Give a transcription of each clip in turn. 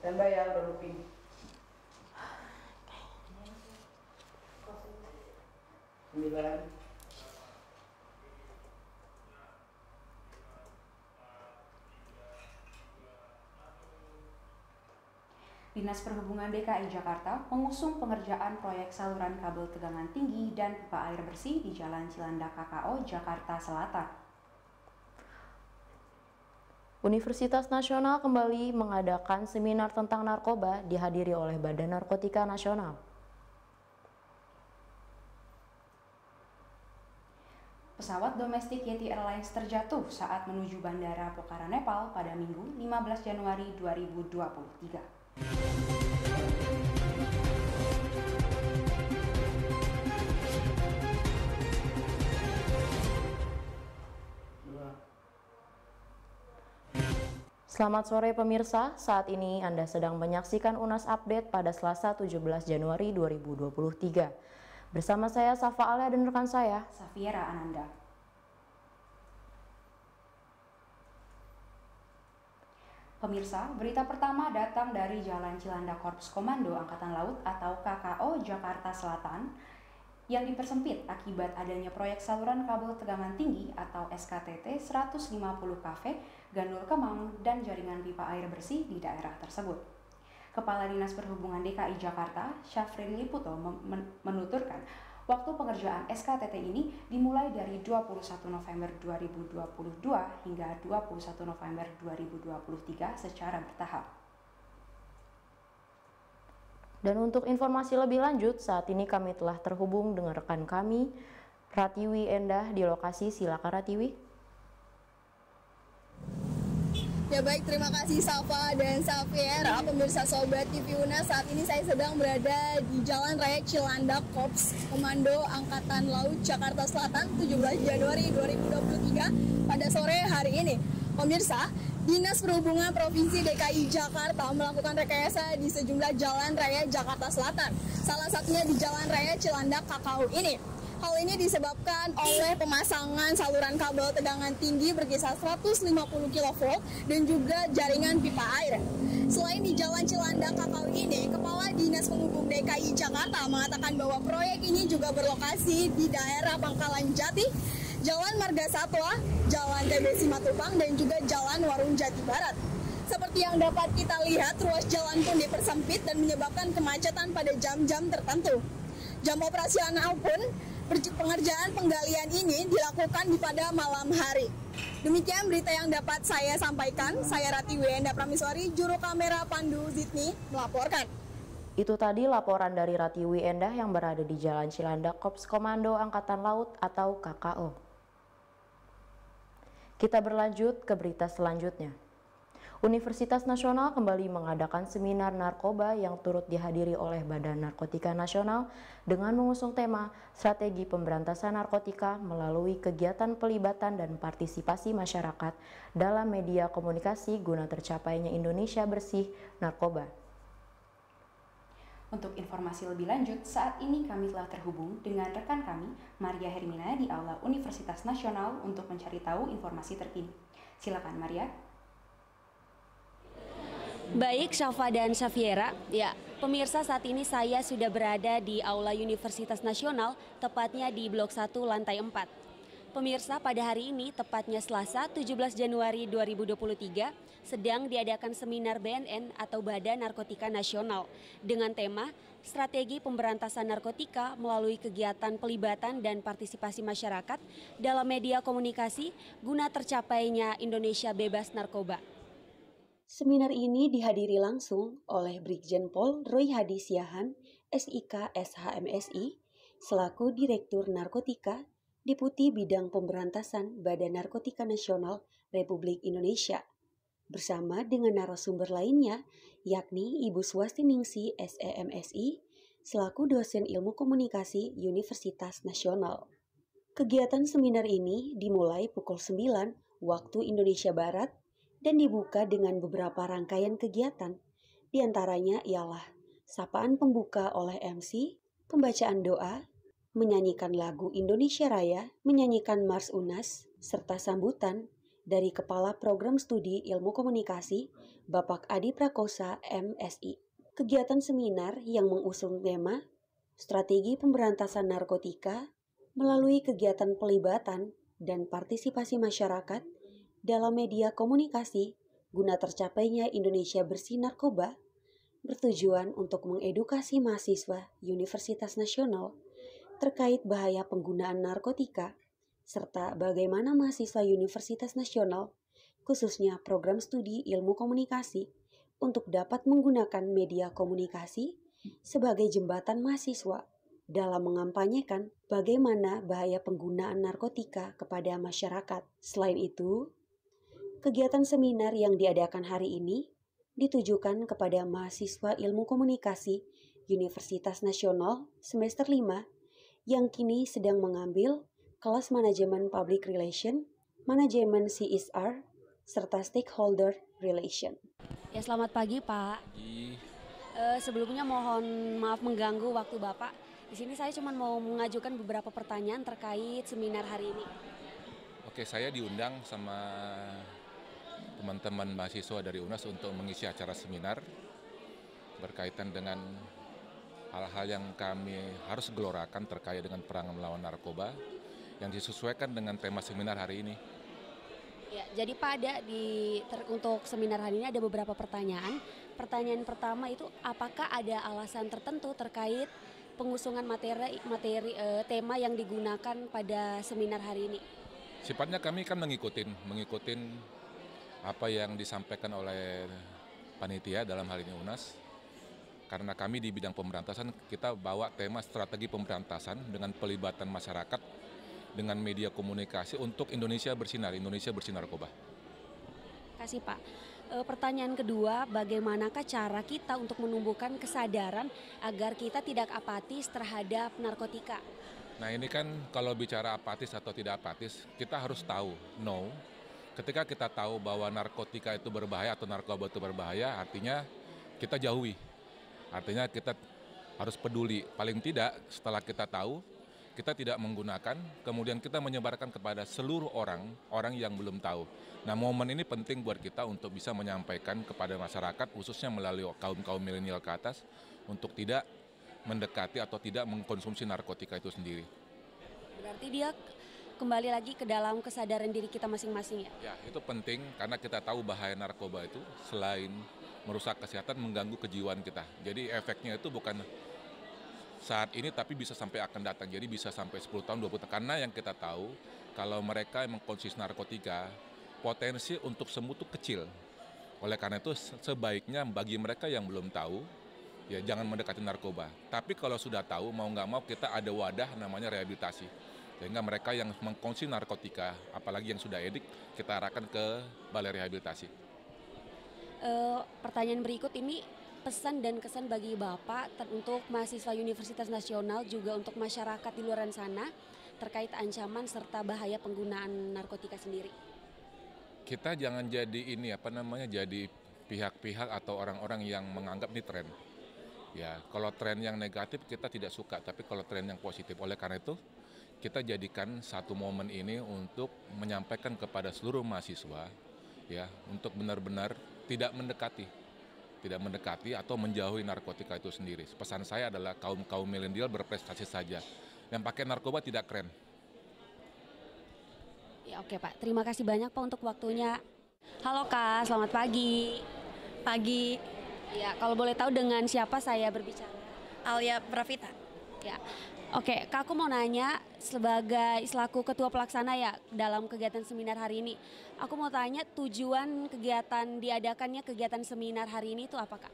Standby ya, udah looping. Sembilan. Dinas Perhubungan DKI Jakarta mengusung pengerjaan proyek saluran kabel tegangan tinggi dan pipa air bersih di Jalan Cilandak KKO, Jakarta Selatan. Universitas Nasional kembali mengadakan seminar tentang narkoba dihadiri oleh Badan Narkotika Nasional. Pesawat domestik Yeti Airlines terjatuh saat menuju Bandara Pokhara, Nepal pada Minggu 15 Januari 2023. Selamat sore pemirsa, saat ini Anda sedang menyaksikan UNAS Update pada Selasa 17 Januari 2023. Bersama saya Safa Alia dan rekan saya Safiera Ananda. Pemirsa, berita pertama datang dari Jalan Cilandak Korps Komando Angkatan Laut atau KKO Jakarta Selatan yang dipersempit akibat adanya proyek saluran kabel tegangan tinggi atau SKTT 150 kV, Gandul Kemang, dan jaringan pipa air bersih di daerah tersebut. Kepala Dinas Perhubungan DKI Jakarta, Syafrin Liputo, menuturkan waktu pengerjaan SKTT ini dimulai dari 21 November 2022 hingga 21 November 2023 secara bertahap. Dan untuk informasi lebih lanjut, saat ini kami telah terhubung dengan rekan kami, Ratiwi Endah di lokasi. Silakan Ratiwi. Ya baik, terima kasih Safa dan Safiera. Pemirsa Sobat TV UNAS, saat ini saya sedang berada di Jalan Raya Cilandak Korps Komando Angkatan Laut Jakarta Selatan 17 Januari 2023 pada sore hari ini. Pemirsa, Dinas Perhubungan Provinsi DKI Jakarta melakukan rekayasa di sejumlah jalan raya Jakarta Selatan, salah satunya di Jalan Raya Cilandak KKO ini. Hal ini disebabkan oleh pemasangan saluran kabel tegangan tinggi berkisar 150 kV dan juga jaringan pipa air. Selain di Jalan Cilandak KKO ini, Kepala Dinas Penghubung DKI Jakarta mengatakan bahwa proyek ini juga berlokasi di daerah Pangkalan Jati, Jalan Marga Satwa, Jalan TB Simatupang, dan juga Jalan Warung Jati Barat. Seperti yang dapat kita lihat, ruas jalan pun dipersempit dan menyebabkan kemacetan pada jam-jam tertentu. Jam operasional pun pengerjaan penggalian ini dilakukan di pada malam hari. Demikian berita yang dapat saya sampaikan. Saya Ratiwi Endah Pramiswari, juru kamera Pandu Zidni melaporkan. Itu tadi laporan dari Ratiwi Endah yang berada di Jalan Cilandak Korps Komando Angkatan Laut atau KKO. Kita berlanjut ke berita selanjutnya. Universitas Nasional kembali mengadakan seminar narkoba yang turut dihadiri oleh Badan Narkotika Nasional dengan mengusung tema Strategi Pemberantasan Narkotika melalui kegiatan pelibatan dan partisipasi masyarakat dalam media komunikasi guna tercapainya Indonesia bersih narkoba. Untuk informasi lebih lanjut, saat ini kami telah terhubung dengan rekan kami, Maria Hermina di Aula Universitas Nasional untuk mencari tahu informasi terkini. Silakan Maria. Baik, Safa dan Safiera. Ya, pemirsa, saat ini saya sudah berada di Aula Universitas Nasional, tepatnya di Blok 1 lantai 4. Pemirsa, pada hari ini, tepatnya Selasa 17 Januari 2023, sedang diadakan seminar BNN atau Badan Narkotika Nasional dengan tema Strategi Pemberantasan Narkotika melalui kegiatan pelibatan dan partisipasi masyarakat dalam media komunikasi guna tercapainya Indonesia bebas narkoba. Seminar ini dihadiri langsung oleh Brigjen Pol Roy Hadi Siahan, SIK SHMSI, selaku Direktur Narkotika, Deputi Bidang Pemberantasan Badan Narkotika Nasional Republik Indonesia, bersama dengan narasumber lainnya, yakni Ibu Swastiningsi SEMSI, selaku dosen Ilmu Komunikasi Universitas Nasional. Kegiatan seminar ini dimulai pukul 9 waktu Indonesia Barat dan dibuka dengan beberapa rangkaian kegiatan, diantaranya ialah sapaan pembuka oleh MC, pembacaan doa, menyanyikan lagu Indonesia Raya, menyanyikan Mars UNAS, serta sambutan dari Kepala Program Studi Ilmu Komunikasi, Bapak Adi Prakosa, MSI. Kegiatan seminar yang mengusung tema Strategi Pemberantasan Narkotika melalui kegiatan pelibatan dan partisipasi masyarakat dalam media komunikasi guna tercapainya Indonesia bersih narkoba bertujuan untuk mengedukasi mahasiswa Universitas Nasional terkait bahaya penggunaan narkotika serta bagaimana mahasiswa Universitas Nasional khususnya program studi ilmu komunikasi untuk dapat menggunakan media komunikasi sebagai jembatan mahasiswa dalam mengampanyekan bagaimana bahaya penggunaan narkotika kepada masyarakat. Selain itu, kegiatan seminar yang diadakan hari ini ditujukan kepada mahasiswa ilmu komunikasi Universitas Nasional semester 5 yang kini sedang mengambil kelas manajemen public relation, manajemen CSR, serta stakeholder relation. Ya, selamat pagi Pak. Sebelumnya mohon maaf mengganggu waktu Bapak. Di sini saya cuma mau mengajukan beberapa pertanyaan terkait seminar hari ini. Oke, saya diundang sama teman-teman mahasiswa dari UNAS untuk mengisi acara seminar berkaitan dengan hal-hal yang kami harus gelorakan terkait dengan perang melawan narkoba yang disesuaikan dengan tema seminar hari ini. Ya, jadi Pak ada untuk seminar hari ini ada beberapa pertanyaan. Pertanyaan pertama itu apakah ada alasan tertentu terkait pengusungan materi tema yang digunakan pada seminar hari ini? Sifatnya kami kan mengikutin apa yang disampaikan oleh panitia dalam hal ini UNAS. Karena kami di bidang pemberantasan kita bawa tema strategi pemberantasan dengan pelibatan masyarakat dengan media komunikasi untuk Indonesia bersih narkoba. Kasih Pak. Pertanyaan kedua, bagaimanakah cara kita untuk menumbuhkan kesadaran agar kita tidak apatis terhadap narkotika? Nah ini kan kalau bicara apatis atau tidak apatis, kita harus tahu, ketika kita tahu bahwa narkotika itu berbahaya atau narkoba itu berbahaya, artinya kita jauhi. Artinya kita harus peduli, paling tidak setelah kita tahu, kita tidak menggunakan, kemudian kita menyebarkan kepada seluruh orang yang belum tahu. Nah momen ini penting buat kita untuk bisa menyampaikan kepada masyarakat, khususnya melalui kaum milenial ke atas, untuk tidak mendekati atau tidak mengkonsumsi narkotika itu sendiri. Berarti dia kembali lagi ke dalam kesadaran diri kita masing-masing ya? Ya itu penting karena kita tahu bahaya narkoba itu selain merusak kesehatan, mengganggu kejiwaan kita. Jadi efeknya itu bukan saat ini tapi bisa sampai akan datang, jadi bisa sampai 10 tahun, 20 tahun. Karena yang kita tahu, kalau mereka yang mengkonsumsi narkotika, potensi untuk sembuh itu kecil. Oleh karena itu sebaiknya bagi mereka yang belum tahu, ya jangan mendekati narkoba. Tapi kalau sudah tahu, mau nggak mau kita ada wadah namanya rehabilitasi. Sehingga mereka yang mengkonsumsi narkotika, apalagi yang sudah edik, kita arahkan ke balai rehabilitasi. Pertanyaan berikut ini, pesan dan kesan bagi Bapak untuk mahasiswa Universitas Nasional juga untuk masyarakat di luar sana terkait ancaman serta bahaya penggunaan narkotika sendiri. Kita jangan jadi jadi pihak-pihak atau orang-orang yang menganggap ini tren. Ya, kalau tren yang negatif kita tidak suka, tapi kalau tren yang positif. Oleh karena itu, kita jadikan satu momen ini untuk menyampaikan kepada seluruh mahasiswa ya, untuk benar-benar tidak mendekati atau menjauhi narkotika itu sendiri. Pesan saya adalah kaum milenial berprestasi saja. Yang pakai narkoba tidak keren. Ya oke Pak, terima kasih banyak Pak untuk waktunya. Halo Kak, selamat pagi. Pagi. Ya, kalau boleh tahu dengan siapa saya berbicara? Alia Pravita. Ya. Oke, Kak, aku mau nanya selaku ketua pelaksana ya dalam kegiatan seminar hari ini. Aku mau tanya tujuan diadakannya kegiatan seminar hari ini itu apa Kak?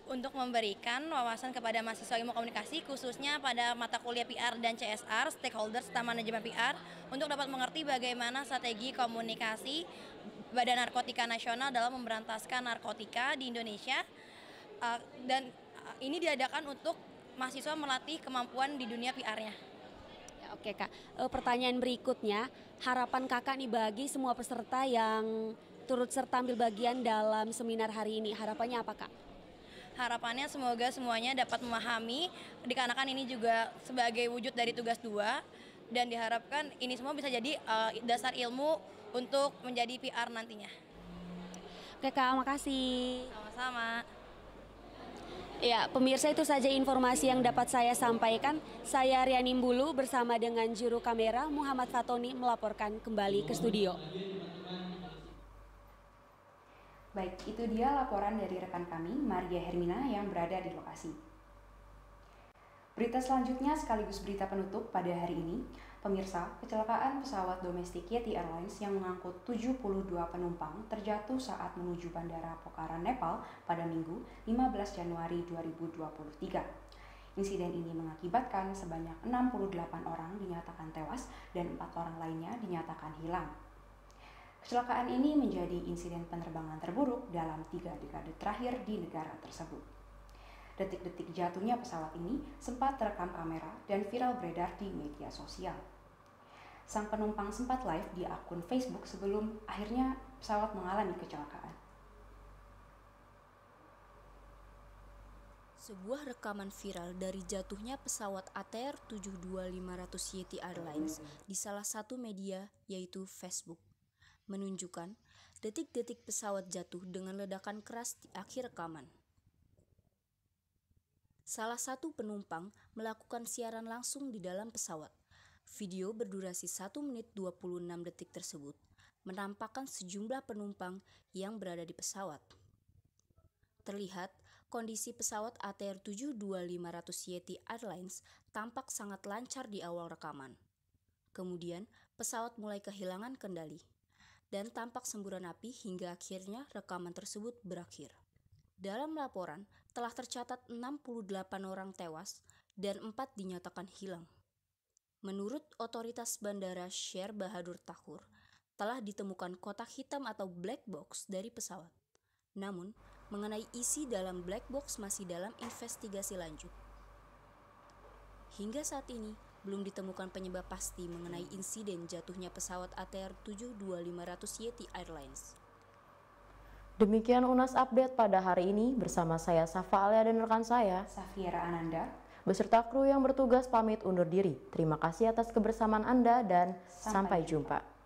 Untuk memberikan wawasan kepada mahasiswa ilmu komunikasi khususnya pada mata kuliah PR dan CSR, stakeholder serta manajemen PR untuk dapat mengerti bagaimana strategi komunikasi Badan Narkotika Nasional dalam memberantaskan narkotika di Indonesia. Dan ini diadakan untuk mahasiswa melatih kemampuan di dunia PR-nya. Ya, oke Kak, pertanyaan berikutnya, harapan Kakak nih bagi semua peserta yang turut serta ambil bagian dalam seminar hari ini, harapannya apa Kak? Harapannya semoga semuanya dapat memahami, dikarenakan ini juga sebagai wujud dari tugas 2, dan diharapkan ini semua bisa jadi dasar ilmu untuk menjadi PR nantinya. Oke Kak, makasih. Sama-sama. Ya, pemirsa, itu saja informasi yang dapat saya sampaikan. Saya Riani Mbulu bersama dengan juru kamera Muhammad Fatoni melaporkan kembali ke studio. Baik, itu dia laporan dari rekan kami, Maria Hermina, yang berada di lokasi. Berita selanjutnya sekaligus berita penutup pada hari ini. Pemirsa, kecelakaan pesawat domestik Yeti Airlines yang mengangkut 72 penumpang terjatuh saat menuju Bandara Pokhara, Nepal pada Minggu 15 Januari 2023. Insiden ini mengakibatkan sebanyak 68 orang dinyatakan tewas dan 4 orang lainnya dinyatakan hilang. Kecelakaan ini menjadi insiden penerbangan terburuk dalam 3 dekade terakhir di negara tersebut. Detik-detik jatuhnya pesawat ini sempat terekam kamera dan viral beredar di media sosial. Sang penumpang sempat live di akun Facebook sebelum akhirnya pesawat mengalami kecelakaan. Sebuah rekaman viral dari jatuhnya pesawat ATR 72500 Yeti Airlines di salah satu media, yaitu Facebook, menunjukkan detik-detik pesawat jatuh dengan ledakan keras di akhir rekaman. Salah satu penumpang melakukan siaran langsung di dalam pesawat. Video berdurasi 1 menit 26 detik tersebut menampakkan sejumlah penumpang yang berada di pesawat. Terlihat kondisi pesawat ATR 72500 Yeti Airlines tampak sangat lancar di awal rekaman. Kemudian pesawat mulai kehilangan kendali dan tampak semburan api hingga akhirnya rekaman tersebut berakhir. Dalam laporan, telah tercatat 68 orang tewas dan 4 dinyatakan hilang. Menurut otoritas bandara Sheikh Bahadur Takhur, telah ditemukan kotak hitam atau black box dari pesawat. Namun, mengenai isi dalam black box masih dalam investigasi lanjut. Hingga saat ini, belum ditemukan penyebab pasti mengenai insiden jatuhnya pesawat ATR 72500 Yeti Airlines. Demikian UNAS Update pada hari ini bersama saya Safa Alia dan rekan saya Safiera Ananda beserta kru yang bertugas pamit undur diri. Terima kasih atas kebersamaan Anda dan sampai jumpa.